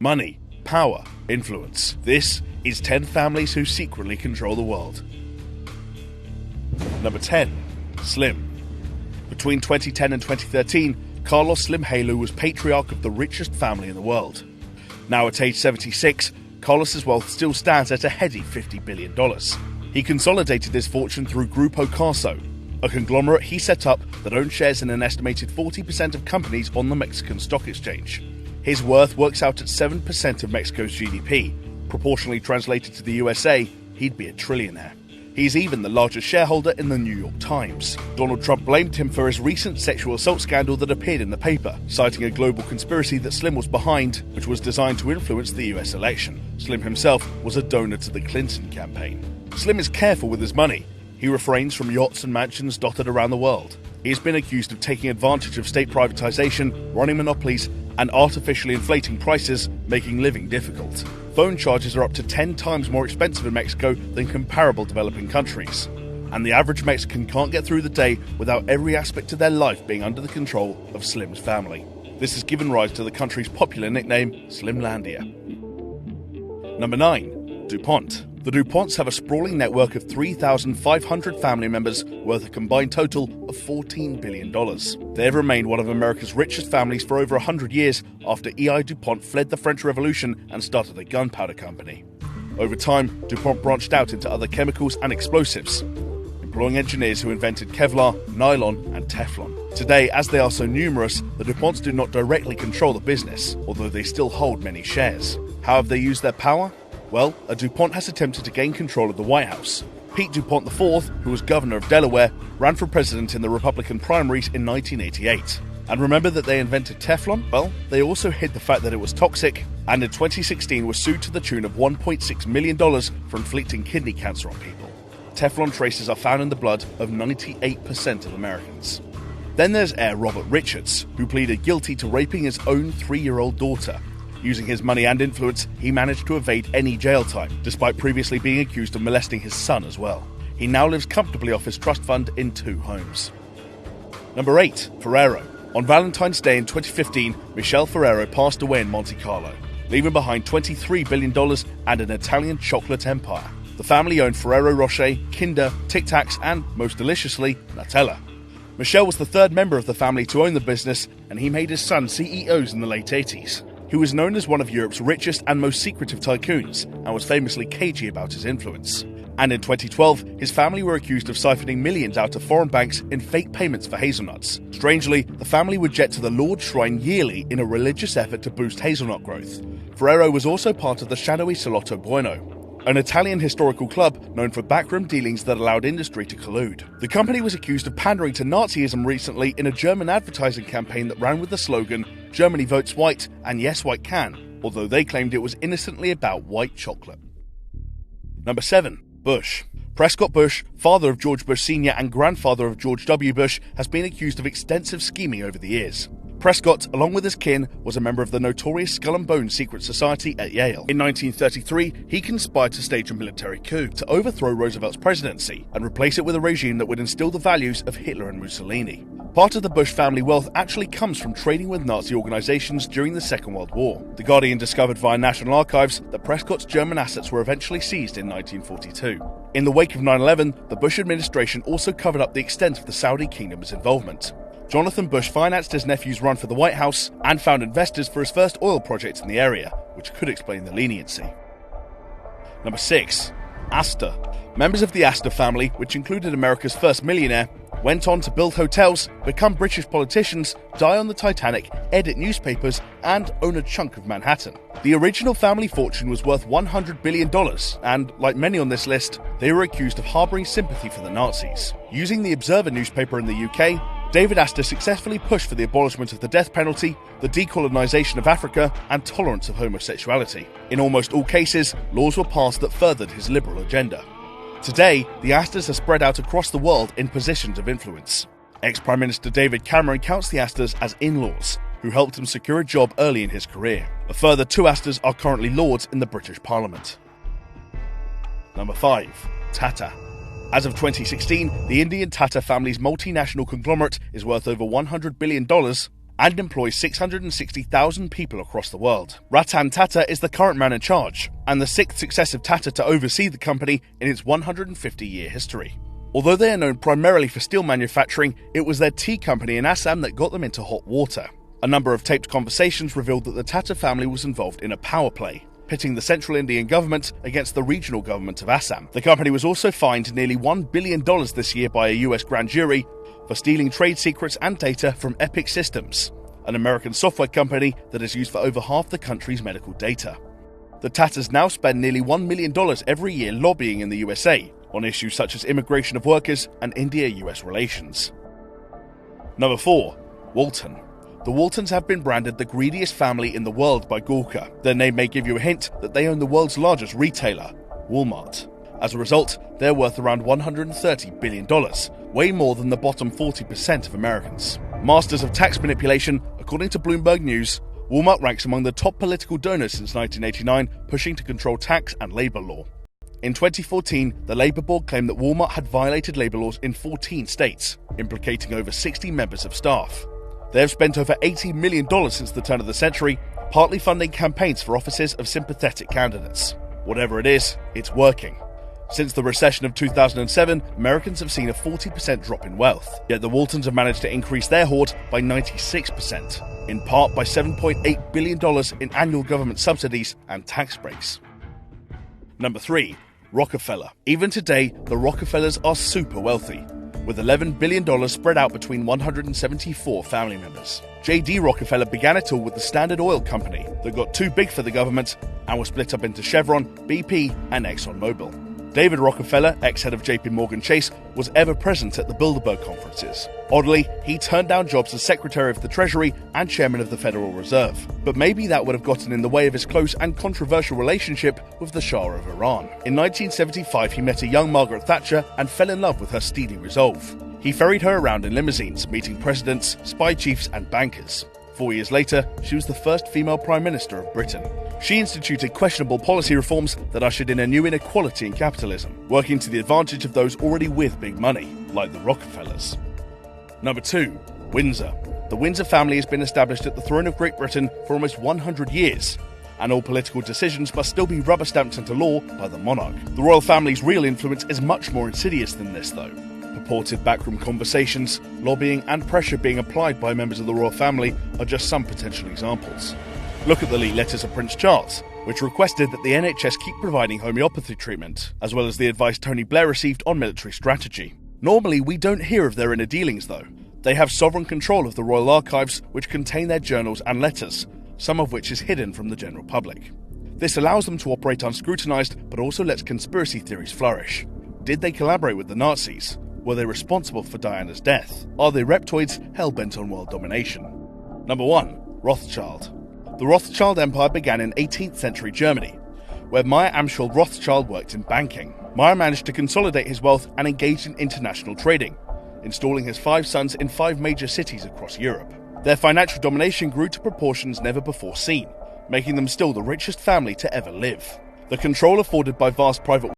Money, power, influence. This is 10 families who secretly control the world. Number 10. Slim. Between 2010 and 2013, Carlos Slim Helu was patriarch of the richest family in the world. Now at age 76, Carlos's wealth still stands at a heady $50 billion. He consolidated his fortune through Grupo Carso, a conglomerate he set up that owns shares in an estimated 40% of companies on the Mexican stock exchange. His worth works out at 7% of Mexico's GDP. Proportionally translated to the USA, he'd be a trillionaire. He's even the largest shareholder in the New York Times. Donald Trump blamed him for his recent sexual assault scandal that appeared in the paper, citing a global conspiracy that Slim was behind, which was designed to influence the US election. Slim himself was a donor to the Clinton campaign. Slim is careful with his money. He refrains from yachts and mansions dotted around the world. He has been accused of taking advantage of state privatization, running monopolies, and artificially inflating prices, making living difficult. Phone charges are up to 10 times more expensive in Mexico than comparable developing countries. And the average Mexican can't get through the day without every aspect of their life being under the control of Slim's family. This has given rise to the country's popular nickname, Slimlandia. Number 9. DuPont. The DuPonts have a sprawling network of 3,500 family members worth a combined total of $14 billion. They have remained one of America's richest families for over 100 years after E.I. DuPont fled the French Revolution and started a gunpowder company. Over time, DuPont branched out into other chemicals and explosives, employing engineers who invented Kevlar, nylon, and Teflon. Today, as they are so numerous, the DuPonts do not directly control the business, although they still hold many shares. How have they used their power? Well, a DuPont has attempted to gain control of the White House. Pete DuPont IV, who was governor of Delaware, ran for president in the Republican primaries in 1988. And remember that they invented Teflon? Well, they also hid the fact that it was toxic, and in 2016 was sued to the tune of $1.6 million for inflicting kidney cancer on people. Teflon traces are found in the blood of 98% of Americans. Then there's heir Robert Richards, who pleaded guilty to raping his own 3-year-old daughter. Using his money and influence, he managed to evade any jail time, despite previously being accused of molesting his son as well. He now lives comfortably off his trust fund in 2 homes. Number 8. Ferrero. On Valentine's Day in 2015, Michelle Ferrero passed away in Monte Carlo, leaving behind $23 billion and an Italian chocolate empire. The family owned Ferrero Rocher, Kinder, Tic Tacs, and, most deliciously, Nutella. Michelle was the 3rd member of the family to own the business, and he made his son CEOs in the late 80s. He was known as one of Europe's richest and most secretive tycoons, and was famously cagey about his influence. And in 2012, his family were accused of siphoning millions out of foreign banks in fake payments for hazelnuts. Strangely, the family would jet to the Lord's Shrine yearly in a religious effort to boost hazelnut growth. Ferrero was also part of the shadowy Salotto Buono, an Italian historical club known for backroom dealings that allowed industry to collude. The company was accused of pandering to Nazism recently in a German advertising campaign that ran with the slogan, "Germany votes white, and yes, white can," although they claimed it was innocently about white chocolate. Number 7. Bush. Prescott Bush, father of George Bush Sr. and grandfather of George W. Bush, has been accused of extensive scheming over the years. Prescott, along with his kin, was a member of the notorious Skull and Bones secret society at Yale. In 1933, he conspired to stage a military coup to overthrow Roosevelt's presidency and replace it with a regime that would instill the values of Hitler and Mussolini. Part of the Bush family wealth actually comes from trading with Nazi organizations during the Second World War. The Guardian discovered via National Archives that Prescott's German assets were eventually seized in 1942. In the wake of 9/11, the Bush administration also covered up the extent of the Saudi kingdom's involvement. Jonathan Bush financed his nephew's run for the White House and found investors for his first oil project in the area, which could explain the leniency. Number 6. Astor. Members of the Astor family, which included America's first millionaire, went on to build hotels, become British politicians, die on the Titanic, edit newspapers, and own a chunk of Manhattan. The original family fortune was worth $100 billion, and, like many on this list, they were accused of harboring sympathy for the Nazis. Using the Observer newspaper in the UK, David Astor successfully pushed for the abolishment of the death penalty, the decolonization of Africa, and tolerance of homosexuality. In almost all cases, laws were passed that furthered his liberal agenda. Today, the Astors are spread out across the world in positions of influence. Ex-Prime Minister David Cameron counts the Astors as in-laws, who helped him secure a job early in his career. A further 2 Astors are currently lords in the British Parliament. Number 5. Tata. As of 2016, the Indian Tata family's multinational conglomerate is worth over $100 billion and employs 660,000 people across the world. Ratan Tata is the current man in charge, and the 6th successive Tata to oversee the company in its 150-year history. Although they are known primarily for steel manufacturing, it was their tea company in Assam that got them into hot water. A number of taped conversations revealed that the Tata family was involved in a power play, pitting the central Indian government against the regional government of Assam. The company was also fined nearly $1 billion this year by a US grand jury for stealing trade secrets and data from Epic Systems, an American software company that is used for over half the country's medical data. The Tatas now spend nearly $1 million every year lobbying in the USA on issues such as immigration of workers and India-US relations. Number 4. Walton. The Waltons have been branded the greediest family in the world by Gawker. Their name may give you a hint that they own the world's largest retailer, Walmart. As a result, they're worth around $130 billion, way more than the bottom 40% of Americans. Masters of tax manipulation, according to Bloomberg News, Walmart ranks among the top political donors since 1989, pushing to control tax and labor law. In 2014, the Labor Board claimed that Walmart had violated labor laws in 14 states, implicating over 60 members of staff. They have spent over $80 million since the turn of the century, partly funding campaigns for offices of sympathetic candidates. Whatever it is, it's working. Since the recession of 2007, Americans have seen a 40% drop in wealth, yet the Waltons have managed to increase their hoard by 96%, in part by $7.8 billion in annual government subsidies and tax breaks. Number 3. Rockefeller. Even today, the Rockefellers are super wealthy, with $11 billion spread out between 174 family members. J.D. Rockefeller began it all with the Standard Oil Company that got too big for the government and was split up into Chevron, BP, and ExxonMobil. David Rockefeller, ex-head of JP Morgan Chase, was ever present at the Bilderberg conferences. Oddly, he turned down jobs as Secretary of the Treasury and Chairman of the Federal Reserve. But maybe that would have gotten in the way of his close and controversial relationship with the Shah of Iran. In 1975, he met a young Margaret Thatcher and fell in love with her steely resolve. He ferried her around in limousines, meeting presidents, spy chiefs, and bankers. 4 years later, she was the first female Prime Minister of Britain. She instituted questionable policy reforms that ushered in a new inequality in capitalism, working to the advantage of those already with big money, like the Rockefellers. Number 2. Windsor. The Windsor family has been established at the throne of Great Britain for almost 100 years, and all political decisions must still be rubber-stamped into law by the monarch. The royal family's real influence is much more insidious than this, though. Purported backroom conversations, lobbying, and pressure being applied by members of the royal family are just some potential examples. Look at the leaked letters of Prince Charles, which requested that the NHS keep providing homeopathy treatment, as well as the advice Tony Blair received on military strategy. Normally, we don't hear of their inner dealings, though. They have sovereign control of the royal archives, which contain their journals and letters, some of which is hidden from the general public. This allows them to operate unscrutinized, but also lets conspiracy theories flourish. Did they collaborate with the Nazis? Were they responsible for Diana's death? Are they reptoids hell-bent on world domination? Number 1. Rothschild. The Rothschild Empire began in 18th century Germany, where Meyer Amschel Rothschild worked in banking. Meyer managed to consolidate his wealth and engaged in international trading, installing his 5 sons in 5 major cities across Europe. Their financial domination grew to proportions never before seen, making them still the richest family to ever live. The control afforded by vast private